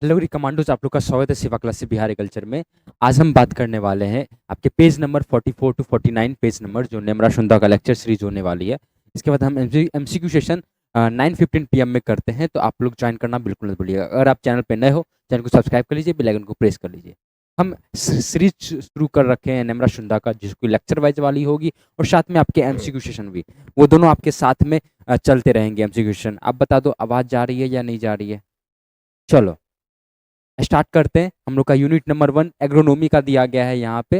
Hello commandos, आप लोग का स्वागत है सेवा क्लास बिहार एग्रीकल्चर में। आज हम बात करने वाले हैं आपके page number 44 to 49 page number जो नेमरा शुंदा का लेक्चर सीरीज होने वाली है। इसके बाद हम एमसीक्यू सेशन 9:15 PM में करते हैं, तो आप लोग ज्वाइन करना बिल्कुल मत भूलिएगा। अगर आप चैनल पर नए हो, चैनल को सब्सक्राइब कर लीजिए, बेल आइकन को प्रेस कर लीजिए। हम सीरीज शुरू कर रखे हैं नेमरा शुंदा का, जिसकी लेक्चर वाइज वाली होगी और साथ में आपके एमसीक्यू सेशन भी, वो दोनों आपके साथ में चलते रहेंगे। एमसीक्यू सेशन आप बता दो, आवाज़ जा रही है या नहीं जा रही है? चलो स्टार्ट करते हैं। हम लोग का यूनिट नंबर 1 एग्रोनॉमी का दिया गया है यहाँ पे,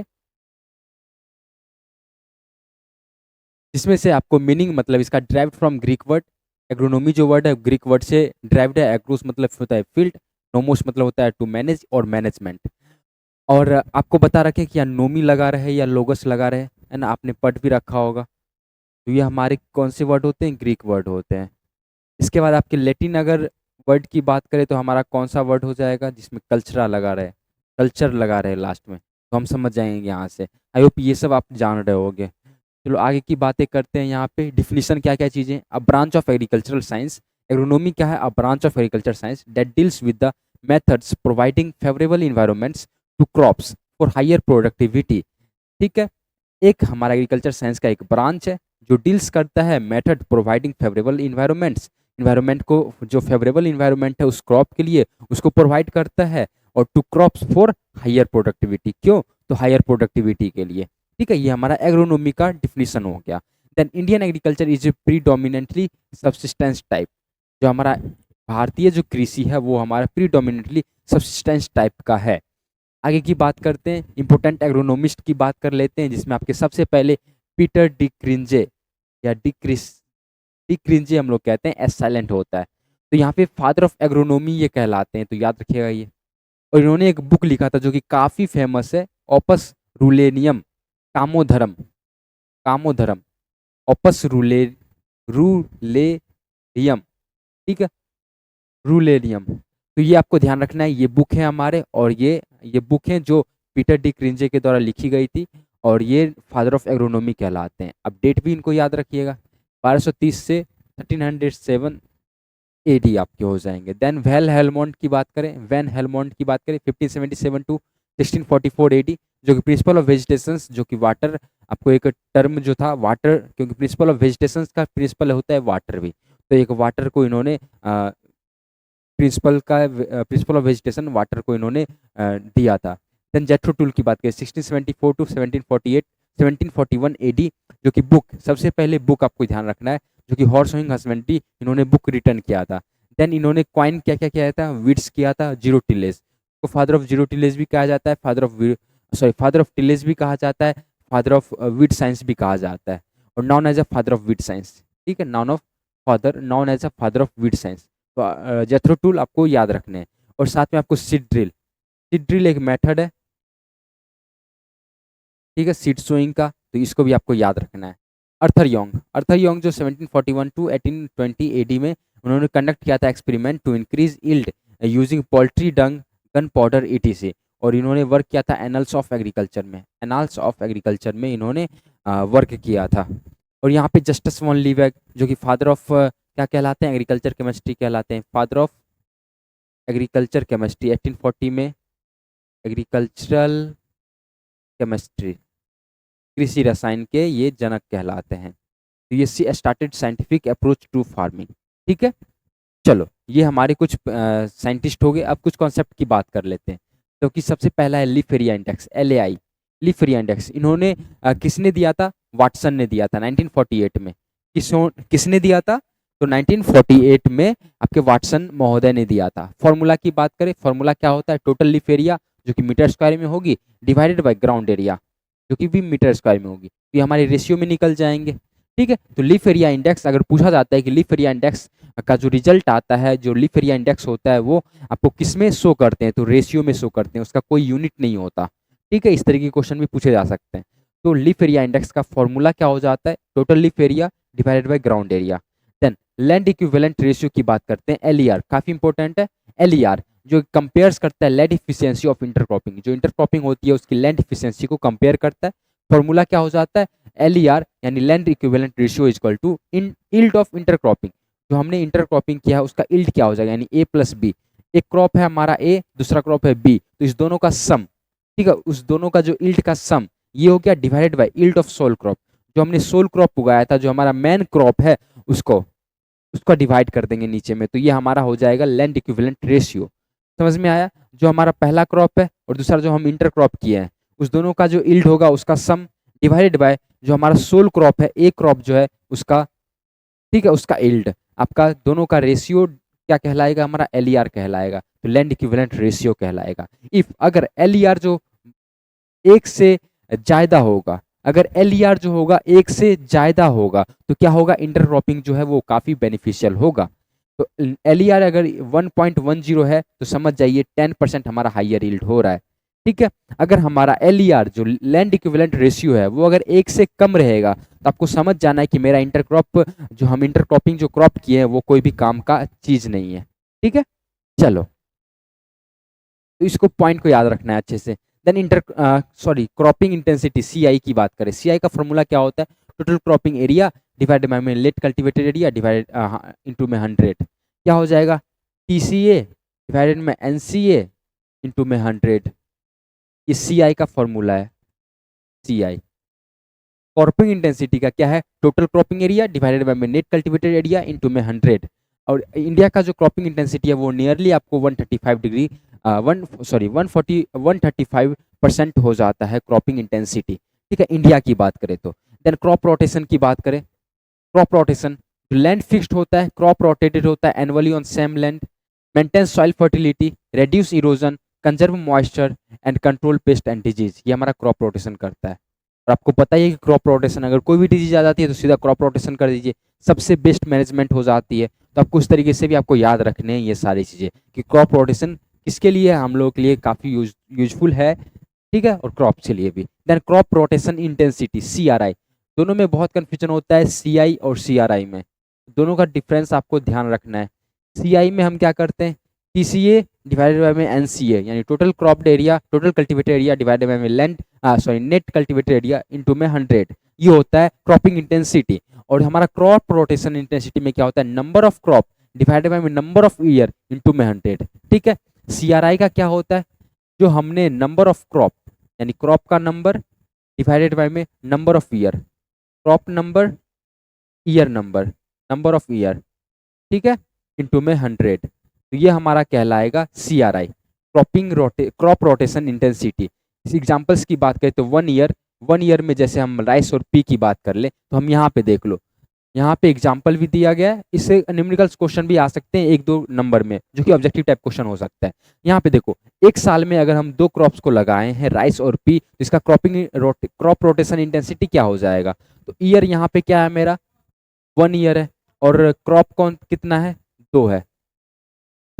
जिसमें से आपको मीनिंग मतलब इसका derived from Greek word. Agronomy जो वर्ड है ग्रीक वर्ड से ड्राइव्ड है। एग्रोस मतलब होता है फील्ड, नोमोस मतलब होता है टू मैनेज और मैनेजमेंट। और आपको बता रखे कि या नोमी लगा रहे या लोगस लगा रहे, है ना, आपने पढ़ भी रखा होगा। तो ये हमारे कौन से वर्ड होते हैं? ग्रीक वर्ड होते हैं। इसके बाद आपके लेटिन अगर वर्ड की बात करें तो हमारा कौन सा वर्ड हो जाएगा जिसमें कल्चरा लगा रहे, कल्चर लगा रहे लास्ट में, तो हम समझ जाएंगे यहाँ से। आई होप ये सब आप जान रहे होगे। चलो आगे की बातें करते हैं। यहाँ पे डिफिनीशन क्या क्या चीज़ें। A branch of agricultural science, agronomy क्या है? A branch of agriculture science that deals with the methods providing favourable environments to crops for higher productivity. ठीक है, एक हमारा एग्रीकल्चर साइंस का एक ब्रांच है जो डील्स करता है method providing favourable environments, environment को जो फेवरेबल इन्वायरमेंट है उस क्रॉप के लिए उसको प्रोवाइड करता है, और to crops for higher productivity. क्यों? तो हायर प्रोडक्टिविटी के लिए। ठीक है, ये हमारा एग्रोनॉमी का डिफिनीशन हो गया। Then Indian agriculture is a predominantly subsistence type. जो हमारा भारतीय जो कृषि है वो हमारा प्रीडोमिनेंटली सब्सिस्टेंस टाइप का है। आगे की बात करते हैं, इंपोर्टेंट एग्रोनोमिस्ट की बात कर लेते हैं, जिसमें आपके सबसे पहले पीटर डी क्रिंजे या डी क्रिंजे हम लोग कहते हैं, एस साइलेंट होता है। तो यहाँ पे फादर ऑफ एग्रोनॉमी ये कहलाते हैं, तो याद रखिएगा ये। और इन्होंने एक बुक लिखा था जो कि काफ़ी फेमस है, ऑपस रूलेनियम कामोधरम, कामोधरम ऑपस रूलेरियम। ठीक है, रूलेरियम। तो ये आपको ध्यान रखना है, ये बुक है हमारे, और ये बुक है जो पीटर डी क्रिंजे के द्वारा लिखी गई थी, और ये फादर ऑफ एग्रोनॉमी कहलाते हैं। अब डेट भी इनको याद रखिएगा, 1230 से 1307 AD आपके हो जाएंगे। देन वेल हेलमोंट की बात करें, वैन हेलमोंट की बात करें 1577 टू 1644 AD, जो कि प्रिंसिपल ऑफ वेजिटेशंस, जो कि वाटर, आपको एक टर्म जो था वाटर, क्योंकि प्रिंसिपल ऑफ वेजिटेशंस का प्रिंसिपल होता है वाटर भी, तो एक वाटर को इन्होंने प्रिंसिपल ऑफ वेजिटेशन वाटर को इन्होंने दिया था। देन जेथरो टूल की बात करें 1674 टू 1748 1741 AD, जो कि बुक, सबसे पहले बुक आपको ध्यान रखना है, जो कि हॉर्स होइंग हस्बेंड्री, इन्होंने बुक रिटर्न किया था। देन इन्होंने क्वाइन क्या क्या किया था? विड्स किया था, जीरो टिलेज को फादर ऑफ जीरो टिलेज भी कहा जाता है, फादर ऑफ टिलेज भी कहा जाता है, फादर ऑफ विड साइंस भी कहा जाता है, और known as a father of weed science. ठीक है, known as a father of weed science. तो जेथरो टूल आपको याद रखने हैं, और साथ में आपको सीड ड्रिल एक मेथड है, ठीक है, सीड सोइंग का, तो इसको भी आपको याद रखना है। अर्थर योंग जो 1741 टू 1820 AD में उन्होंने कंडक्ट किया था experiment to increase yield using poultry dung, gunpowder ETC, और इन्होंने वर्क किया था एनल्स ऑफ एग्रीकल्चर में, एनाल्स ऑफ एग्रीकल्चर में इन्होंने वर्क किया था। और यहाँ पे जस्टिस वॉन लीवेग, जो कि फादर ऑफ क्या कहलाते हैं? एग्रीकल्चर केमिस्ट्री कहलाते हैं, फादर ऑफ एग्रीकल्चर केमिस्ट्री 1840 में, एग्रीकल्चरल केमिस्ट्री, कृषि रसायन के ये जनक कहलाते हैं। तो ये started scientific approach to farming. ठीक है, चलो ये हमारे कुछ साइंटिस्ट हो गए। अब कुछ कॉन्सेप्ट की बात कर लेते हैं। तो कि सबसे पहला है leaf area index, LAI, leaf area index. इन्होंने किसने दिया था? वाटसन ने दिया था 1948 में। किसने दिया था? तो 1948 में आपके वाटसन महोदय ने दिया था। फॉर्मूला की बात करें, फॉर्मूला क्या होता है? टोटल लीफ एरिया, जो कि मीटर स्क्वायर में होगी, डिवाइडेड बाय ग्राउंड एरिया, जो कि भी मीटर स्क्वायर में होगी। तो ये हमारे रेशियो में निकल जाएंगे। ठीक है, तो लीफ एरिया इंडेक्स अगर पूछा जाता है कि लीफ एरिया इंडेक्स का जो रिजल्ट आता है, जो लीफ एरिया इंडेक्स होता है, वो आपको किस में शो करते हैं? तो रेशियो में शो करते हैं, उसका कोई यूनिट नहीं होता। ठीक है, इस तरह के क्वेश्चन भी पूछे जा सकते हैं। तो लीफ एरिया इंडेक्स का फॉर्मूला क्या हो जाता है? Total leaf area divided by ground area. Then land equivalent ratio की बात करते हैं, LER, काफी इंपॉर्टेंट है। LER जो कंपेयर्स करता है लैंड इफिशियंसी ऑफ इंटरक्रॉपिंग, जो इंटरक्रॉपिंग होती है उसकी लैंड इफिशियंसी को कंपेयर करता है। फॉर्मूला क्या हो जाता है? LER यानी land equivalent ratio is equal to in yield of intercropping, जो हमने इंटरक्रॉपिंग किया है उसका यील्ड क्या हो जाएगा, यानी A+B। एक क्रॉप है हमारा ए, दूसरा क्रॉप है बी, तो इस दोनों का सम, ठीक है, उस दोनों का जो यील्ड का सम, ये हो गया divided by yield of soul crop. जो हमने सोल क्रॉप उगाया था, जो हमारा मेन क्रॉप है, उसको उसका डिवाइड कर देंगे नीचे में, तो ये हमारा हो जाएगा लैंड इक्विवेलेंट रेशियो। समझ में आया? जो हमारा पहला क्रॉप है और दूसरा जो हम इंटर क्रॉप किए हैं, उस दोनों का जो यील्ड होगा उसका सम डिवाइडेड बाय जो हमारा सोल क्रॉप है, ए क्रॉप जो है उसका, ठीक है, उसका यील्ड, आपका दोनों का रेशियो क्या कहलाएगा? हमारा एल कहलाएगा, तो लैंड इक्विवेलेंट रेशियो कहलाएगा। इफ अगर एल जो एक से ज्यादा होगा, अगर एल जो होगा एक से ज्यादा होगा, तो क्या होगा? इंटरक्रॉपिंग जो है वो काफी बेनिफिशियल होगा। तो एल अगर 1.10 है तो समझ जाइए 10% हमारा हाइयर यील्ड हो रहा है, ठीक है। अगर हमारा एल जो लैंड इक्विवेलेंट रेशियो है वो अगर एक से कम रहेगा, तो आपको समझ जाना है कि मेरा इंटरक्रॉप, जो हम इंटरक्रॉपिंग जो क्रॉप किए हैं वो कोई भी काम का चीज नहीं है, ठीक है। चलो, तो इसको पॉइंट को याद रखना है अच्छे से। देन क्रॉपिंग इंटेंसिटी सीआई की बात करें, सीआई का फॉर्मूला क्या होता है? Total cropping area divided by net cultivated area divided into में 100, क्या हो जाएगा? टीसीए डिवाइडेड में एनसीए इनटू में 100, ये सीआई का फॉर्मूला है। सीआई क्रॉपिंग इंटेंसिटी का क्या है? Total cropping area divided by net cultivated area into में 100। और इंडिया का जो क्रॉपिंग इंटेंसिटी है वो नियरली आपको 135 डिग्री 135% हो जाता है क्रॉपिंग इंटेंसिटी, ठीक है, इंडिया की बात करें तो। देन क्रॉप रोटेशन की बात करें, क्रॉप रोटेशन, लैंड फिक्स्ड होता है, क्रॉप रोटेटेड होता है annually on same land, maintain soil fertility, reduce erosion, conserve moisture and control paste and disease, ये हमारा क्रॉप रोटेशन करता है। और आपको पता ही है कि क्रॉप रोटेशन, अगर कोई भी डिजीज आ जाती है तो सीधा क्रॉप रोटेशन कर दीजिए, सबसे बेस्ट मैनेजमेंट हो जाती है। तो आपको इस तरीके से भी आपको याद रखने हैं ये सारी चीज़ें कि क्रॉप रोटेशन किसके लिए, हम लोगों के लिए काफ़ी यूजफुल है, ठीक है, और क्रॉप के लिए भी। Then crop rotation intensity CRI, दोनों में बहुत कन्फ्यूजन होता है, CI और CRI में, दोनों का डिफरेंस आपको ध्यान रखना है। CI में हम क्या करते हैं? TCA डिवाइडेड बाय में NCA, यानी total cropped area, total cultivated area divided bye में नेट कल्टीवेटेड एरिया इनटू में 100, ये होता है क्रॉपिंग इंटेंसिटी। और हमारा क्रॉप रोटेशन इंटेंसिटी में क्या होता है? Number of crop divided by में नंबर ऑफ ईयर इनटू में 100, ठीक है। CRI का क्या होता है? जो हमने नंबर ऑफ क्रॉप, यानी क्रॉप का नंबर डिवाइडेड बाय में number of year, crop number, year number, number of year, ठीक है, इनटू में 100, तो ये हमारा कहलाएगा CRI, क्रॉप रोटेशन इंटेंसिटी। इस एग्जांपल्स की बात करें तो 1 ईयर में जैसे हम राइस और पी की बात कर ले, तो हम यहाँ पे देख लो, यहाँ पे एग्जाम्पल भी दिया गया है, इससे न्यूमेरिकल क्वेश्चन भी आ सकते हैं 1-2 नंबर में, जो कि ऑब्जेक्टिव टाइप क्वेश्चन हो सकता है। यहाँ पे देखो, एक साल में अगर हम 2 क्रॉप्स को लगाए हैं, राइस और पी, तो इसका क्रॉप रोटेशन इंटेंसिटी क्या हो जाएगा? तो ईयर यहाँ पे क्या है मेरा? 1 ईयर है, और क्रॉप कौन कितना है? 2 है,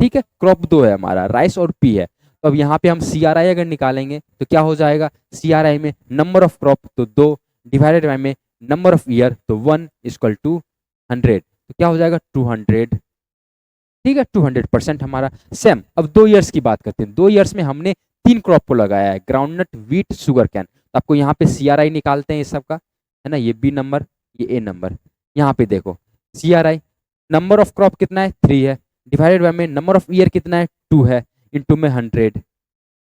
ठीक है, क्रॉप 2 है हमारा, राइस और पी है। तो अब यहाँ पे हम CRI अगर निकालेंगे तो क्या हो जाएगा? CRI में नंबर ऑफ क्रॉप तो 2 डिवाइडेड बाय में नंबर ऑफ ईयर तो 1 इक्वल टू 100, तो क्या हो जाएगा? 200, ठीक है, 200% हमारा। सेम अब 2 ईयर्स की बात करते हैं। 2 ईयर्स में हमने 3 क्रॉप को लगाया है, ग्राउंडनट, व्हीट, शुगर कैन, तो आपको यहाँ पे CRI निकालते हैं ये सब का, है ना, ये B नंबर, ये A नंबर। यहाँ पे देखो CRI, नंबर ऑफ क्रॉप कितना है? 3 है, डिवाइडेड बाय में नंबर ऑफ ईयर कितना है? 2 है, इनटू में 100,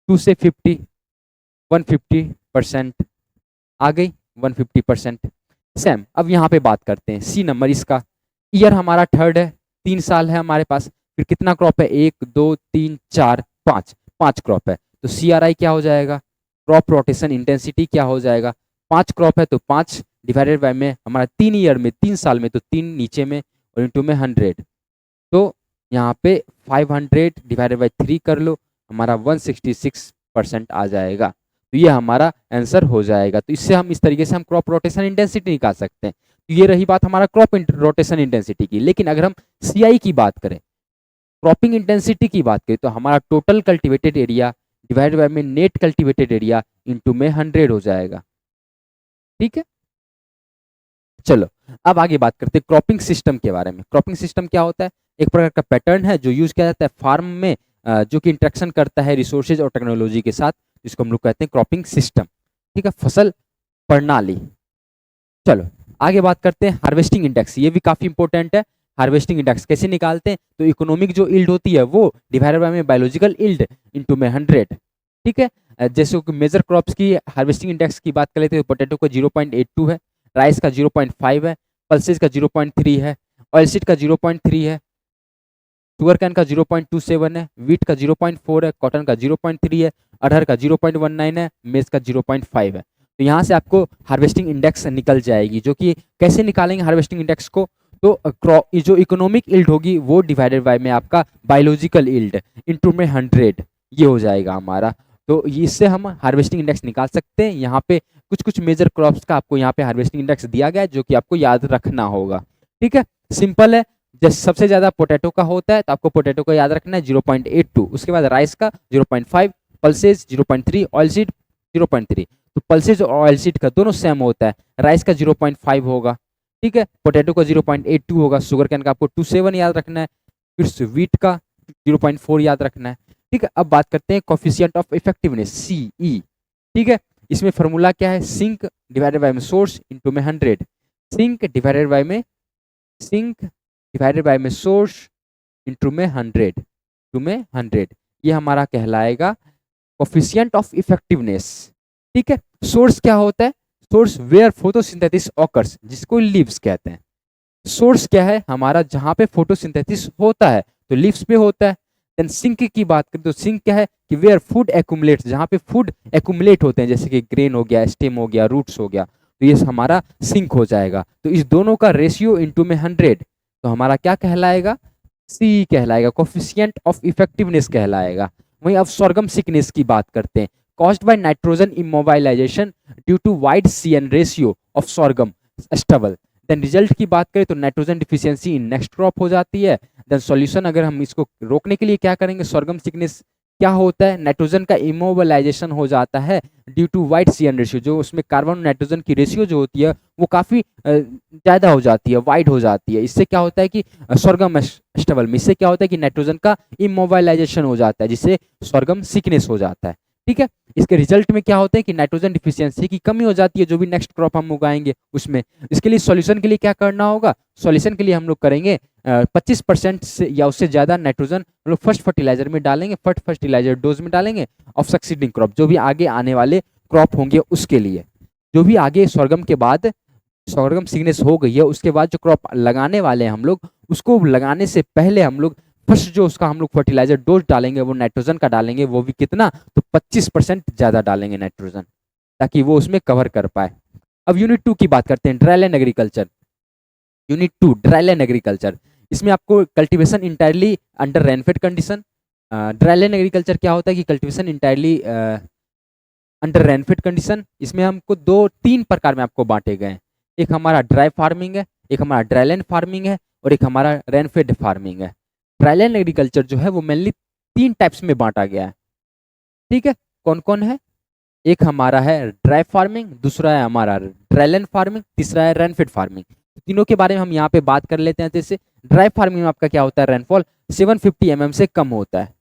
2 से 50, 150% आ गई, 150%। सेम अब यहाँ पे बात करते हैं C नंबर, इसका ईयर हमारा 3rd है, 3 साल है हमारे पास, फिर कितना क्रॉप है? 1 2 3 4 5, 5 क्रॉप है, तो CRI क्या हो जाएगा? क्रॉप रोटेशन इंटेंसिटी क्या हो जाएगा? 5 क्रॉप है तो 5 डिवाइडेड बाय में हमारा 3 ईयर में, 3 साल में, तो 3 नीचे में और इनटू में 100, तो यहाँ पे 500 डिवाइडेड बाय 3 कर लो, हमारा 166% आ जाएगा, तो ये हमारा आंसर हो जाएगा। तो इससे हम इस तरीके से हम क्रॉप रोटेशन इंटेंसिटी निकाल सकते हैं। तो ये रही बात हमारा क्रॉप रोटेशन इंटेंसिटी की। लेकिन अगर हम CI की बात करें, क्रॉपिंग इंटेंसिटी की बात करें, तो हमारा total cultivated area divided bye में नेट कल्टीवेटेड एरिया इनटू में 100 हो जाएगा, ठीक है। चलो, अब आगे बात करते हैं क्रॉपिंग सिस्टम के बारे में। क्रॉपिंग सिस्टम क्या होता है? एक प्रकार का पैटर्न है जो यूज किया जाता है फार्म में, जो कि इंटरेक्शन करता है रिसोर्सेज और टेक्नोलॉजी के साथ, जिसको हम लोग कहते हैं क्रॉपिंग सिस्टम, ठीक है, फसल प्रणाली। चलो आगे बात करते हैं हार्वेस्टिंग इंडेक्स, ये भी काफी इंपॉर्टेंट है। हार्वेस्टिंग इंडेक्स कैसे निकालते हैं, तो इकोनॉमिक जो यील्ड होती है वो डिवाइडेड बाय में बायोलॉजिकल यील्ड इनटू में 100, ठीक है। जैसे कि मेजर क्रॉप्स की हार्वेस्टिंग इंडेक्स की बात करें तो पोटैटो का 0.82 है, राइस का 0.5 है, पल्सेस का 0.3 है, ऑयलसीड का 0.3 है, शुगर कैन का 0.27 है, वीट का 0.4 है, कॉटन का 0.3 है, अरहर का 0.19 है, मेज का 0.5 है। तो यहाँ से आपको हार्वेस्टिंग इंडेक्स निकल जाएगी, जो कि कैसे निकालेंगे हार्वेस्टिंग इंडेक्स को, तो जो इकोनॉमिक यील्ड होगी वो डिवाइडेड बाय में आपका बायोलॉजिकल यील्ड इनटू में 100, ये हो जाएगा हमारा। तो इससे हम हार्वेस्टिंग इंडेक्स निकाल सकते हैं। यहाँ पे कुछ कुछ मेजर क्रॉप्स का आपको यहाँ पे हार्वेस्टिंग इंडेक्स दिया गया है, जो कि आपको याद रखना होगा, ठीक है। सिंपल है, जैसे सबसे ज्यादा पोटैटो का होता है तो आपको पोटैटो को याद रखना है 0.82, उसके बाद राइस का 0.5, पल्सेस 0.3, ऑयलसीड 0.3। तो पल्सेस और ऑयलसीड का दोनों सेम होता है, राइस का 0.5 होगा, ठीक है, पोटैटो का 0.82 होगा, शुगर कैन का आपको 27 याद रखना है, फिर वीट का 0.4 याद रखना है, ठीक है। अब बात करते हैं कोफिशिएंट ऑफ इफेक्टिवनेस CE, ठीक है। इसमें फॉर्मूला क्या है, सिंक डिवाइडेड बाय में सोर्स इनटू में 100, सिंक डिवाइडेड बाय में सोर्स इनटू में 100, ये हमारा कहलाएगा कोफिशिएंट ऑफ इफेक्टिवनेस, ठीक है। सोर्स क्या होता है, सोर्स वेयर फोटोसिंथेसिस ऑकर्स, जिसको लीव्स कहते हैं। सोर्स क्या है हमारा, जहां पे फोटोसिंथेसिस होता है तो लीव्स पे होता है। देन सिंक की बात करें तो सिंक क्या है कि वेयर फूड एक्यूमुलेट्स, जहां पे फूड एक्यूमुलेट होते हैं, जैसे कि ग्रेन हो गया, स्टेम हो गया, रूट्स हो गया, तो ये हमारा सिंक हो जाएगा। तो इस दोनों का रेशियो इनटू में 100, तो हमारा क्या कहलाएगा, सी कहलाएगा, कोफिशिएंट ऑफ इफेक्टिवनेस कहलाएगा। वहीं अब sorghum सिकनेस की बात करते हैं, caused by nitrogen immobilisation due to wide CN ratio of sorghum stubble. Then result की बात करें तो nitrogen deficiency in next crop हो जाती है। देन सॉल्यूशन, अगर हम इसको रोकने के लिए क्या करेंगे, sorghum सिकनेस क्या होता है, नाइट्रोजन का इमोबिलाइजेशन हो जाता है due to wide CN ratio, जो उसमें कार्बन नाइट्रोजन की रेशियो जो होती है वो काफ़ी ज़्यादा हो जाती है, वाइड हो जाती है। इससे क्या होता है कि sorghum स्टबल में इससे क्या होता है कि नाइट्रोजन का इमोबिलाइजेशन हो जाता है, जिससे sorghum सिकनेस हो जाता है, ठीक है। इसके रिजल्ट में क्या होता है कि नाइट्रोजन डिफिशियंसी की कमी हो जाती है, जो भी नेक्स्ट क्रॉप हम उगाएंगे उसमें। इसके लिए सॉल्यूशन के लिए क्या करना होगा, सॉल्यूशन के लिए हम लोग करेंगे 25% से या उससे ज़्यादा नाइट्रोजन हम लोग फर्स्ट फर्टिलाइजर में डालेंगे, फर्स्ट फर्टिलाइजर डोज में डालेंगे ऑफ सक्सीडिंग क्रॉप, जो भी आगे आने वाले क्रॉप होंगे उसके लिए। जो भी आगे sorghum के बाद sorghum सिकनेस हो गई है, उसके बाद जो क्रॉप लगाने वाले हैं हम लोग, उसको लगाने से पहले हम लोग फर्स्ट जो उसका हम लोग फर्टिलाइजर डोज डालेंगे वो नाइट्रोजन का डालेंगे, वो भी कितना, तो 25% ज़्यादा डालेंगे नाइट्रोजन, ताकि वो उसमें कवर कर पाए। अब यूनिट 2 की बात करते हैं, dryland agriculture. Unit 2 dryland agriculture, इसमें आपको cultivation entirely under rainfed condition. Dryland agriculture क्या होता है कि cultivation entirely under rainfed condition. इसमें हमको 2-3 प्रकार में आपको बांटे गए हैं, एक हमारा ड्राई फार्मिंग है, एक हमारा ड्राईलैंड फार्मिंग है, और एक हमारा रेनफेड फार्मिंग है। ड्राईलैंड एग्रीकल्चर जो है वो मेनली 3 टाइप्स में बांटा गया है, ठीक है। कौन कौन है, एक हमारा है ड्राई फार्मिंग, दूसरा है हमारा ड्राईलैंड फार्मिंग, तीसरा है रेनफेड फार्मिंग। तीनों के बारे में हम यहाँ पे बात कर लेते हैं। जैसे ड्राई फार्मिंग में आपका क्या होता है, रेनफॉल 750 mm से कम होता है,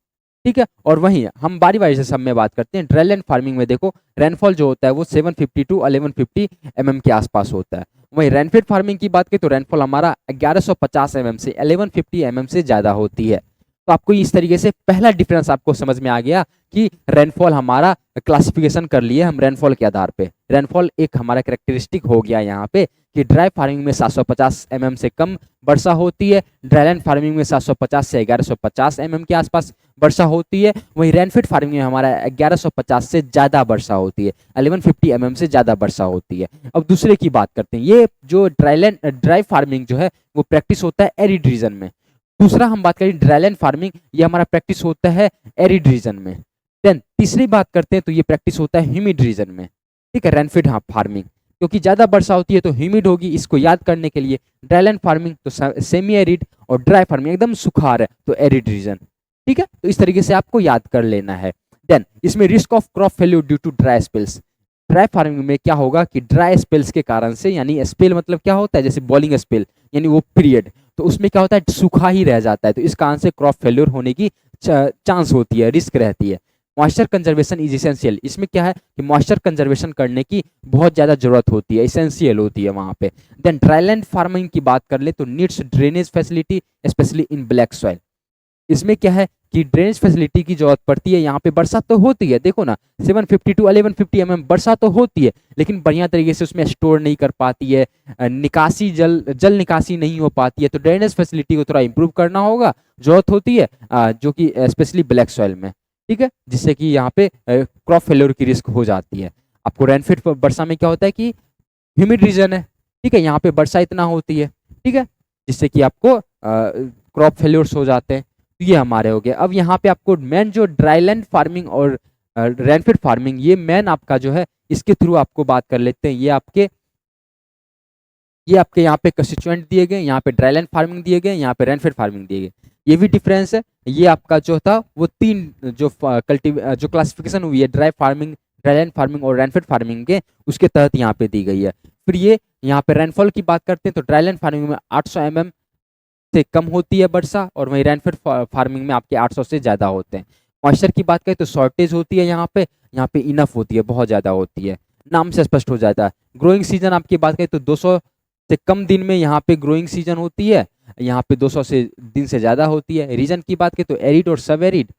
ठीक है। और वहीं हम बारी बारी से सब में बात करते हैं। ड्राईलैंड फार्मिंग में देखो रेनफॉल जो होता है वो 750 to 1150 mm के आसपास होता है। वहीं रेनफेड फार्मिंग की बात करें तो रेनफॉल हमारा 1150 mm से 1150 mm से ज़्यादा होती है। तो आपको इस तरीके से पहला डिफरेंस आपको समझ में आ गया कि रेनफॉल हमारा क्लासिफिकेशन कर लिए हम रेनफॉल के आधार पे। रेनफॉल एक हमारा कैरेक्टरिस्टिक हो गया यहाँ पे कि ड्राई फार्मिंग में 750 mm से कम वर्षा होती है, ड्राईलैंड फार्मिंग में 750 से 1150 mm के आसपास वर्षा होती है। वहीं रेनफेड फार्मिंग में हमारा 1150 से ज़्यादा वर्षा होती है, 1150 mm से ज़्यादा वर्षा होती है। अब दूसरे की बात करते हैं, ये जो ड्राई फार्मिंग जो है वो प्रैक्टिस होता है एरिड रीजन में। दूसरा हम बात करें ड्राईलैंड फार्मिंग, ये हमारा प्रैक्टिस होता है एरिड रीजन में। देन तीसरी बात करते हैं तो ये प्रैक्टिस होता है ह्यूमिड रीजन में, ठीक है। रेनफेड फार्मिंग क्योंकि ज़्यादा वर्षा होती है तो ह्यूमिड होगी, इसको याद करने के लिए ड्राईलैंड फार्मिंग तो सेमी एरिड, और ड्राई फार्मिंग एकदम सुखार है तो एरिड रीजन, ठीक है। तो इस तरीके से आपको याद कर लेना है। देन इसमें risk of crop failure due to dry spells. Dry farming में क्या होगा कि ड्राई स्पेल्स के कारण से, यानी स्पेल मतलब क्या होता है, जैसे बॉलिंग स्पेल यानी वो पीरियड, तो उसमें क्या होता है सूखा ही रह जाता है, तो इस कारण से क्रॉप फेल्यूर होने की चांस होती है, रिस्क रहती है। मॉइस्चर कंजर्वेशन इज इसेंशियल, इसमें क्या है कि मॉइस्चर कंजर्वेशन करने की बहुत ज़्यादा जरूरत होती है, इसेंशियल होती है वहाँ पे। देन ड्राईलैंड फार्मिंग की बात कर ले तो needs drainage facility specially in black soil, इसमें क्या है कि ड्रेनेज फैसिलिटी की जरूरत पड़ती है। यहाँ पे बरसात तो होती है, देखो ना 750 टू 1150 बरसात तो होती है, लेकिन बढ़िया तरीके से उसमें स्टोर नहीं कर पाती है, निकासी जल निकासी नहीं हो पाती है, तो ड्रेनेज फैसिलिटी को थोड़ा इंप्रूव करना होगा, जरूरत होती है, जो कि स्पेशली ब्लैक सॉइल में, ठीक है, जिससे कि यहाँ पे क्रॉप फेल्योर की रिस्क हो जाती है। आपको रेनफेड वर्षा में क्या होता है कि ह्यूमिड रीजन है, ठीक है, यहाँ पे वर्षा इतना होती है, ठीक है, जिससे कि आपको क्रॉप फेल्योर्स हो जाते हैं। तो ये हमारे हो गए। अब यहाँ पे आपको मेन जो ड्राईलैंड फार्मिंग और रेनफेड फार्मिंग, ये मेन आपका जो है इसके थ्रू आपको बात कर लेते हैं। ये आपके यहाँ पे कंस्टिट्यूएंट दिए गए, यहाँ पे ड्राईलैंड फार्मिंग दिए गए, यहाँ पे रेनफेड फार्मिंग दिए गए, ये भी डिफरेंस है। ये आपका जो था वो तीन जो जो क्लासिफिकेशन हुई है ड्राई फार्मिंग, ड्राईलैंड फार्मिंग और रेनफेड फार्मिंग के, उसके तहत यहाँ पे दी गई है। फिर ये यहाँ पे रेनफॉल की बात करते हैं तो ड्राईलैंड फार्मिंग में 800 mm से कम होती है वर्षा, और वहीं रेनफेड फार्मिंग में आपके 800 से ज़्यादा होते हैं। मॉइस्चर की बात करें तो शॉर्टेज होती है यहाँ पे इनफ होती है, बहुत ज़्यादा होती है, नाम से स्पष्ट हो जाता है। ग्रोइंग सीजन आपकी बात करें तो 200 से कम दिन में यहाँ पे ग्रोइंग सीजन होती है, यहाँ पे 200 से दिन से ज़्यादा होती है। रीजन की बात करें तो एरिड और सब एरिड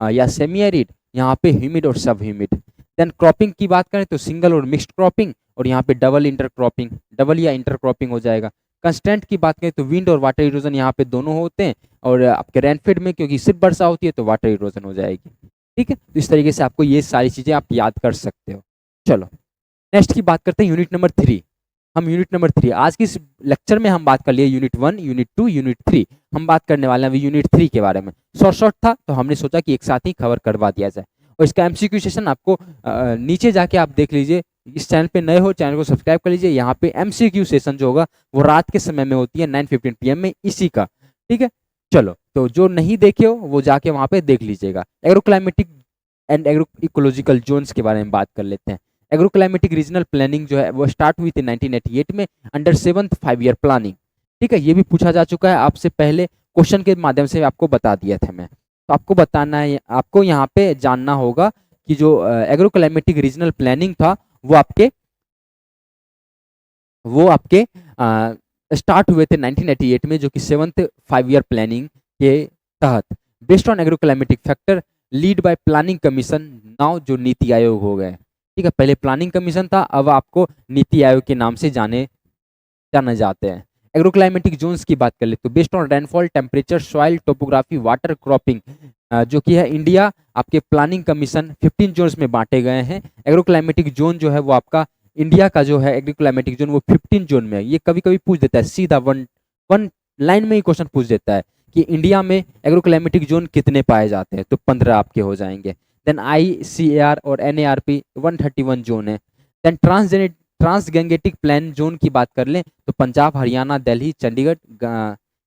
या सेमी एरिड, यहाँ पे ह्यूमिड और सब ह्यूमिड। देन क्रॉपिंग की बात करें तो सिंगल और मिक्स्ड क्रॉपिंग, और यहाँ पे डबल इंटर क्रॉपिंग, डबल या इंटर क्रॉपिंग हो जाएगा। कंस्टेंट की बात करें तो विंड और वाटर इरोजन यहाँ पे दोनों होते हैं, और आपके रेनफेड में क्योंकि सिर्फ वर्षा होती है तो वाटर इरोजन हो जाएगी, ठीक है। तो इस तरीके से आपको ये सारी चीज़ें आप याद कर सकते हो। चलो नेक्स्ट की बात करते हैं यूनिट नंबर 3। हम यूनिट नंबर 3 आज की इस लेक्चर में हम बात कर लिए यूनिट 1, यूनिट 2, यूनिट 3, हम बात करने वाले हैं अभी यूनिट 3 के बारे में। शॉर्ट था तो हमने सोचा कि एक साथ ही कवर करवा दिया जाए, और इसका एमसीक्यू सेशन आपको नीचे जाके आप देख लीजिए। इस चैनल पे नए हो, चैनल को सब्सक्राइब कर लीजिए। यहाँ पे एमसीक्यू सेशन जो होगा वो रात के समय में होती है 9:15 PM में इसी का, ठीक है। चलो तो जो नहीं देखे हो वो जाके वहाँ पे देख लीजिएगा। Agroclimatic and agro ecological zones के बारे में बात कर लेते हैं। एग्रोक्लाइमेटिक रीजनल प्लानिंग जो है वो स्टार्ट हुई थी 1988 में अंडर 7th 5-year प्लानिंग, ठीक है। ये भी पूछा जा चुका है आपसे पहले, क्वेश्चन के माध्यम से आपको बता दिया था मैं। तो आपको बताना है, आपको यहाँ पे जानना होगा कि जो एग्रोक्लाइमेटिक रीजनल प्लानिंग था वो आपके स्टार्ट हुए थे 1988 में, जो कि 7th 5-year प्लानिंग के तहत based on agroclimatic factor lead by planning commission, now जो नीति आयोग हो गए, ठीक है। पहले प्लानिंग कमीशन था, अब आपको नीति आयोग के नाम से जाने जाते हैं। एग्रोक्लाइमेटिक जोन्स की बात कर ले तो based on rainfall, temperature, soil, topography, water, cropping, जो कि है इंडिया आपके प्लानिंग कमीशन 15 जोन्स में बांटे गए हैं। एग्रोक्लाइमेटिक जोन जो है वो आपका इंडिया का जो है एग्रोक्लाइमेटिक जोन वो 15 जोन में है। ये कभी कभी पूछ देता है सीधा वन लाइन में ही क्वेश्चन पूछ देता है कि इंडिया में एग्रोक्लाइमेटिक जोन कितने पाए जाते हैं, तो 15 आपके हो जाएंगे। देन ICAR और NARP 131 जोन है। देन ट्रांसगैंगेटिक प्लान जोन की बात कर लें तो पंजाब, हरियाणा, दिल्ली, चंडीगढ़,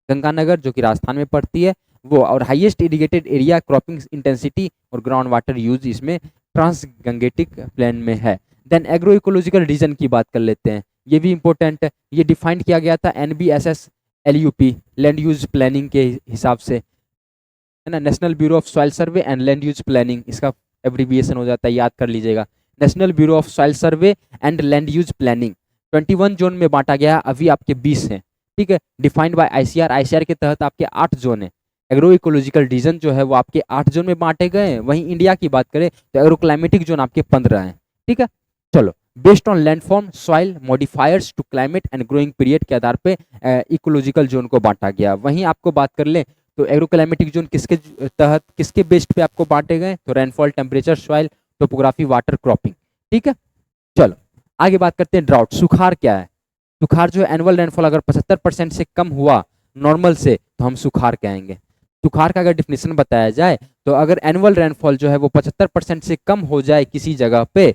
गंगानगर जो कि राजस्थान में पड़ती है वो, और highest irrigated area, cropping intensity और ग्राउंड वाटर यूज इसमें ट्रांसगैंगेटिक प्लान में है। देन एग्रो इकोलॉजिकल रीजन की बात कर लेते हैं, ये भी इंपॉर्टेंट है। ये डिफाइंड किया गया था NBSS LUP land use planning के हिसाब से, है ना, national bureau of soil survey and land use planning, इसका एब्रीविएशन हो जाता है, याद कर लीजिएगा। National bureau of soil survey and land use planning 21 zone में बांटा गया, अभी आपके 20 हैं, ठीक है। डिफाइंड बाय ICAR के तहत आपके 8 जोन है। एग्रो इकोलॉजिकल रीजन जो है वो आपके 8 जोन में बांटे गए हैं। वहीं इंडिया की बात करें तो एग्रो क्लाइमेटिक जोन आपके 15 हैं, ठीक है। चलो based on landform, soil modifiers to climate and growing period के आधार पे इकोलॉजिकल जोन को बांटा गया। वहीं आपको बात कर ले तो एग्रोक्लाइमेटिक जोन किसके तहत, किसके बेस्ड पे आपको बांटे गए, तो rainfall, temperature, soil, topography, water, cropping, ठीक है। चलो आगे बात करते हैं ड्राउट। सुखाड़ क्या है? सुखाड़ जो है एनुअल रेनफॉल अगर 75% से कम हुआ नॉर्मल से तो हम सुखाड़ कहेंगे। सुखाड़ का अगर डिफिनेशन बताया जाए तो अगर एनुअल रेनफॉल जो है वो 75% से कम हो जाए किसी जगह पे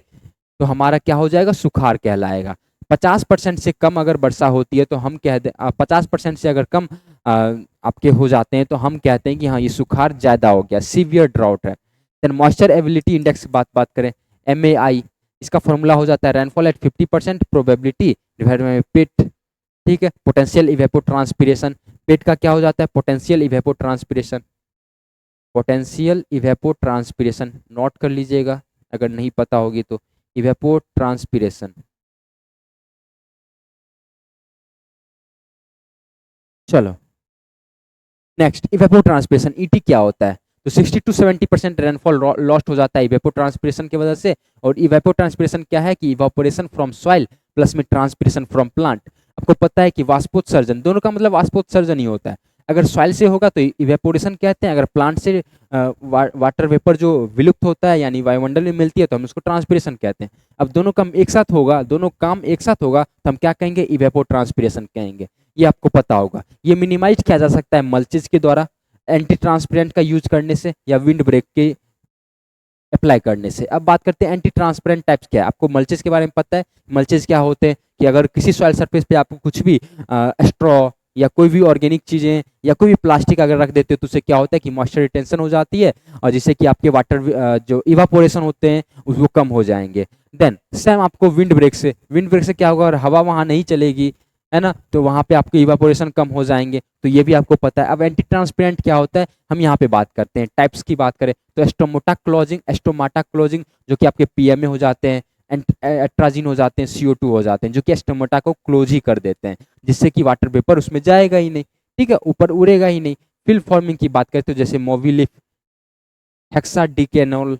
तो हमारा क्या हो जाएगा, सुखाड़ कहलाएगा। 50% से कम अगर वर्षा होती है तो हम कह दे 50% से अगर कम आपके हो जाते हैं तो हम कहते हैं कि हाँ ये सुखाड़ ज़्यादा हो गया, सीवियर ड्राउट है। देन मॉइस्चर एबिलिटी इंडेक्स की बात करें MAI, इसका फॉर्मूला हो जाता है rainfall at 50% probability divide by PET, ठीक है। पोटेंशियल इवेपोट्रांसपिरेशन, पिट का क्या हो जाता है, potential evapotranspiration, potential evapotranspiration note कर लीजिएगा अगर नहीं पता होगी तो। इवेपोट्रांसपिरेशन, चलो नेक्स्ट इवेपोट्रांसपिरेशन, ईटी क्या होता है? तो 60 to 70% रेनफॉल लॉस्ट हो जाता है इवेपोट्रांसपिरेशन की वजह से। और इवेपोट्रांसपिरेशन क्या है कि इवापोरेशन फ्रॉम सॉइल प्लस में ट्रांसपिरेशन फ्रॉम प्लांट। आपको पता है कि वाष्पोत्सर्जन, दोनों का मतलब वाष्पोत्सर्जन ही होता है। अगर सॉइल से होगा तो इवेपोरेशन कहते हैं, अगर प्लांट से वाटर वेपर जो विलुप्त होता है यानी वायुमंडल में मिलती है तो हम उसको ट्रांसपिरेशन कहते हैं। अब दोनों काम एक साथ होगा, दोनों काम एक साथ होगा तो हम क्या कहेंगे? इवेपोट्रांसपिरेशन कहेंगे। ये आपको पता होगा। ये मिनिमाइज किया जा सकता है मल्चेज के द्वारा, एंटी ट्रांसपेरेंट का यूज करने से, या विंड ब्रेक के अप्लाई करने से। अब बात करते हैं एंटी ट्रांसपेरेंट टाइप्स क्या है। आपको मल्चेज के बारे में पता है? मल्चेज क्या होते हैं कि अगर किसी सॉइल सरफेस पे आपको कुछ भी स्ट्रॉ या कोई भी ऑर्गेनिक चीजें या कोई भी प्लास्टिक अगर रख देते हो तो उससे क्या होता है कि मॉइस्चर रिटेंशन हो जाती है और जिससे कि आपके वाटर जो इवापोरेशन होते हैं वो कम हो जाएंगे। देन सेम आपको विंड ब्रेक से क्या होगा? अगर हवा वहां नहीं चलेगी है ना तो वहां पे आपके इवापोरेशन कम हो जाएंगे, तो ये भी आपको पता है। अब एंटी ट्रांसपेरेंट क्या होता है हम यहाँ पे बात करते हैं। टाइप्स की बात करें तो स्टोमाटा क्लोजिंग जो कि आपके पीएमए हो जाते हैं, एट्राजिन हो जाते हैं, CO2 हो जाते हैं जो कि स्टोमाटा को क्लोज ही कर देते हैं जिससे कि वाटर वेपर उसमें जाएगा ही नहीं, ठीक है, ऊपर उड़ेगा ही नहीं। फिल्म फॉर्मिंग की बात करते हो जैसे मोविलिफ, हेक्साडिकेनोल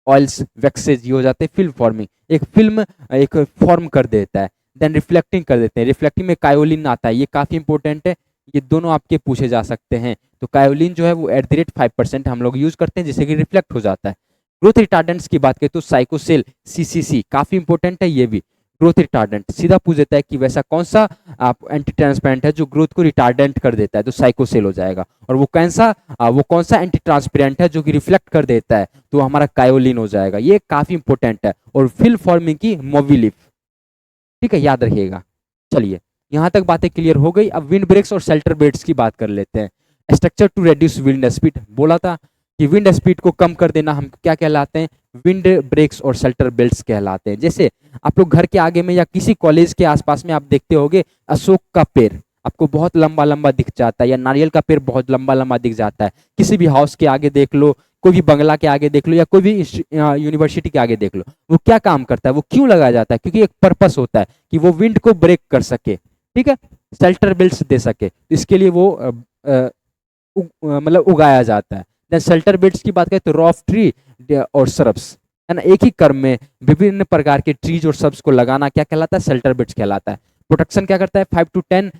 ऑयल्स, वैक्सेज, ये हो जाते हैं फिल्म फॉर्मिंग। एक फिल्म एक फॉर्म कर देता है। देन रिफ्लेक्टिंग कर देते हैं। रिफ्लेक्टिंग में कायोलिन आता है, ये काफी इंपॉर्टेंट है, ये दोनों आपके पूछे जा सकते हैं। तो कायोलिन जो है वो @5% हम लोग यूज करते हैं जिससे कि रिफ्लेक्ट हो जाता है। ग्रोथ रिटार्डेंट्स की बात करें तो साइकोसेल, CCC काफी इंपॉर्टेंट है ये भी। ग्रोथ रिटार्डेंट सीधा पूछ देता है कि वैसा कौन सा आप एंटी ट्रांसपेरेंट है जो ग्रोथ को रिटार्डेंट कर देता है, तो साइकोसेल हो जाएगा। और वो कौन सा एंटी ट्रांसपेरेंट है जो कि रिफ्लेक्ट कर देता है, तो हमारा कायोलिन हो जाएगा। ये काफी इंपॉर्टेंट है। और फिल्म फॉर्मिंग की मोविलिफ, ठीक है, याद रखिएगा। चलिए यहाँ तक बातें क्लियर हो गई। अब विंड ब्रेक्स और शेल्टर बेड्स की बात कर लेते हैं। Structure to reduce wind speed, बोला था कि विंड स्पीड को कम कर देना हम क्या कहलाते हैं? विंड ब्रेक्स और शेल्टर बेल्ट्स कहलाते हैं। जैसे आप लोग घर के आगे में या किसी कॉलेज के आसपास में आप देखते होंगे अशोक का पेड़ आपको बहुत लंबा लंबा दिख जाता है, या नारियल का पेड़ बहुत लंबा लंबा दिख जाता है। किसी भी हाउस के आगे देख लो, कोई भी बंगला के आगे देख लो, या कोई भी यूनिवर्सिटी के आगे देख लो, वो क्या काम करता है? वो क्यों लगाया जाता है? क्योंकि एक पर्पस होता है कि वो विंड को ब्रेक कर सके, ठीक है, शेल्टर बेल्ट्स दे सके, इसके लिए वो मतलब उगाया जाता है। देन शेल्टर बेल्ट्स की बात करें तो रॉफ ट्री और श्रब्स, है ना, एक ही क्रम में विभिन्न प्रकार के ट्रीज और श्रब्स को लगाना क्या कहलाता है? शेल्टर बेल्ट्स कहलाता है। प्रोटेक्शन क्या करता है? 5 to 10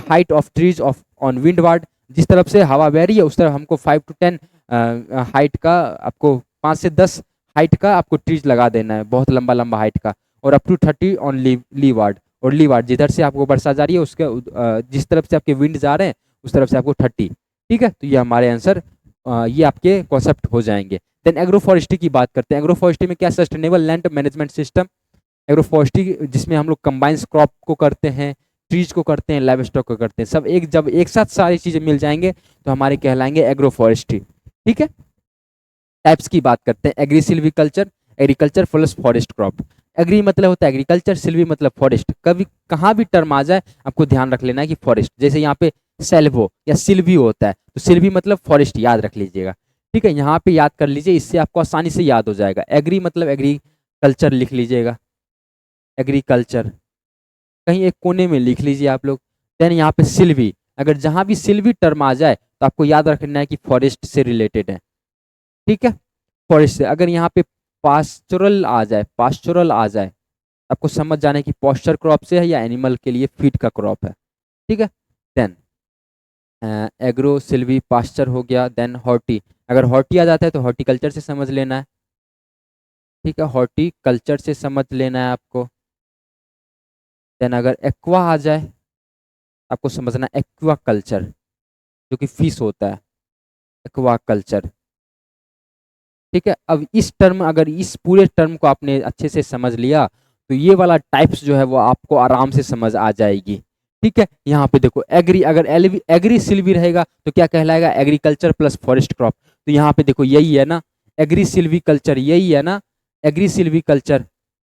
height of trees of on windward, जिस तरफ से हवा बह रही है उस तरफ हमको 5 to 10 हाइट का, आपको 5 से 10 हाइट का आपको ट्रीज लगा देना है, बहुत लंबा लंबा हाइट का। और अप टू 30 ऑन लीवार्ड, और लीवार्ड जिधर से आपको वर्षा जा रही है उसके जिस तरफ से आपके विंड जा रहे हैं उस तरफ से आपको 30, ठीक है। तो ये हमारे आंसर, ये आपके कॉन्सेप्ट हो जाएंगे। देन एग्रो फॉरेस्ट्री की बात करते हैं। एग्रो फॉरेस्ट्री में क्या? Sustainable land management system. Agro forestry जिसमें हम लोग कंबाइंस क्रॉप को करते हैं, ट्रीज को करते हैं, लाइव स्टॉक को करते हैं, सब जब एक साथ सारी चीजें मिल जाएंगे तो हमारे कहलाएंगे एग्रो फॉरेस्ट्री, ठीक है। टाइप्स की बात करते हैं। Agri silviculture, agriculture plus forest crop. Agri मतलब होता है एग्रीकल्चर, सिल्वी मतलब फॉरेस्ट। कभी कहाँ भी टर्म आ जाए आपको ध्यान रख लेना है कि फॉरेस्ट, जैसे यहाँ पे सेल्वो या सिल्वी होता है तो सिल्वी मतलब फॉरेस्ट, याद रख लीजिएगा, ठीक है। यहाँ पे याद कर लीजिए, इससे आपको आसानी से याद हो जाएगा। एग्री मतलब एग्रीकल्चर लिख लीजिएगा, एग्रीकल्चर कहीं एक कोने में लिख लीजिए आप लोग। देन यहाँ पे सिल्वी, अगर जहाँ भी सिल्वी टर्म आ जाए तो आपको याद रखना है कि फॉरेस्ट से रिलेटेड है, ठीक है, फॉरेस्ट से। अगर यहाँ पे पास्चुरल आ जाए आपको समझ जाना है कि पॉस्चर क्रॉप से है या एनिमल के लिए फीड का क्रॉप है, ठीक है। देन एग्रो, सिल्वी, पास्चर हो गया। देन हॉर्टी, अगर हॉर्टी आ जाता है तो हॉर्टिकल्चर से समझ लेना है, ठीक है, हॉर्टिकल्चर से समझ लेना है आपको। देन अगर एक्वा आ जाए आपको समझना एक्वा कल्चर, जो कि फिश होता है, एक्वा कल्चर, ठीक है। अब इस टर्म, अगर इस पूरे टर्म को आपने अच्छे से समझ लिया तो ये वाला टाइप्स जो है वो आपको आराम से समझ आ जाएगी, ठीक है। यहाँ पे देखो एग्री, अगर एग्री सिल्वी रहेगा तो क्या कहलाएगा? Agriculture plus forest crop. तो यहाँ पे देखो यही है ना, एग्री सिल्वी कल्चर यही है ना, एग्री सिल्वी कल्चर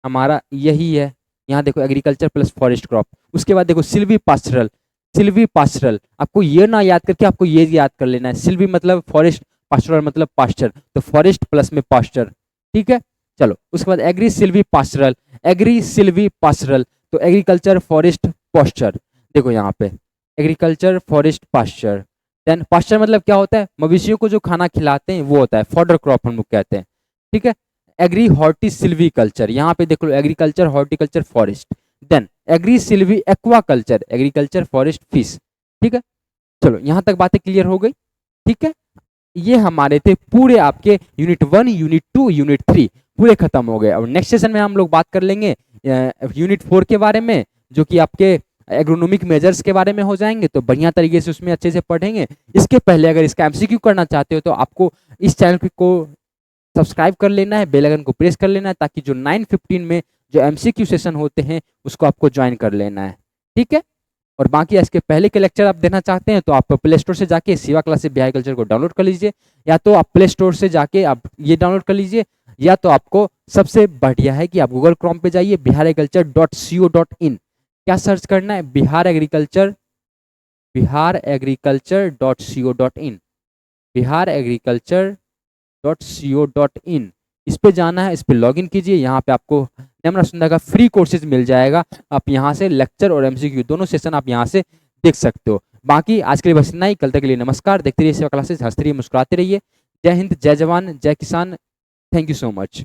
हमारा यही है। यहाँ देखो एग्रीकल्चर प्लस फॉरेस्ट क्रॉप। उसके बाद देखो सिल्वी पास्चरल, सिल्वी पास्चरल आपको ये ना याद करके आपको ये याद कर लेना है, सिल्वी मतलब फॉरेस्ट पास्टोरल मतलब पास्चर, तो फॉरेस्ट प्लस में पास्चर, ठीक है। चलो उसके बाद agri silvi pastoral, agri silvi pastoral, तो एग्रीकल्चर फॉरेस्ट पास्चर, देखो यहाँ पे agriculture forest pasture. Then pasture मतलब क्या होता है, मवेशियों को जो खाना खिलाते हैं वो होता है, फॉडर क्रॉप हम लोग कहते हैं, ठीक है। एग्री हॉर्टी सिल्वी कल्चर, यहाँ पे देख लो agriculture horticulture forest. Then agri silvi aqua culture, agriculture forest fish, ठीक है। चलो यहाँ तक बातें क्लियर हो गई, ठीक है। ये हमारे थे पूरे आपके यूनिट 1, यूनिट 2, यूनिट 3 पूरे खत्म हो गए। और नेक्स्ट सेशन में हम लोग बात कर लेंगे यूनिट 4 के बारे में, जो कि आपके एग्रोनॉमिक मेजर्स के बारे में हो जाएंगे, तो बढ़िया तरीके से उसमें अच्छे से पढ़ेंगे। इसके पहले अगर इसका एमसीक्यू करना चाहते हो तो आपको इस चैनल को सब्सक्राइब कर लेना है, बेल आइकन को प्रेस कर लेना है, ताकि जो 9:15 में जो एमसीक्यू सेशन होते हैं उसको आपको ज्वाइन कर लेना है, ठीक है। और बाकी इसके पहले के लेक्चर आप देना चाहते हैं तो आप प्ले स्टोर से जाके शिवा क्लासेस बिहार कल्चर को डाउनलोड कर लीजिए, या तो आप प्ले स्टोर से जाके आप ये डाउनलोड कर लीजिए, या तो आपको सबसे बढ़िया है कि आप गूगल क्रोम पे जाइए bihareagriculture.co.in, क्या सर्च करना है, bihareagriculture.co.in, bihareagriculture.co.in, इस पे जाना है, इस पे लॉगिन कीजिए। यहाँ पे आपको नम्र सुंदर का फ्री कोर्सेज मिल जाएगा, आप यहाँ से लेक्चर और एमसीक्यू दोनों सेशन आप यहाँ से देख सकते हो। बाकी आज के लिए बस इतना ही, कल तक के लिए नमस्कार, देखते रहिए शिवा क्लासेस, हंसते रहिए मुस्कुराते रहिए। जय हिंद, जय जवान, जय किसान, थैंक यू सो मच।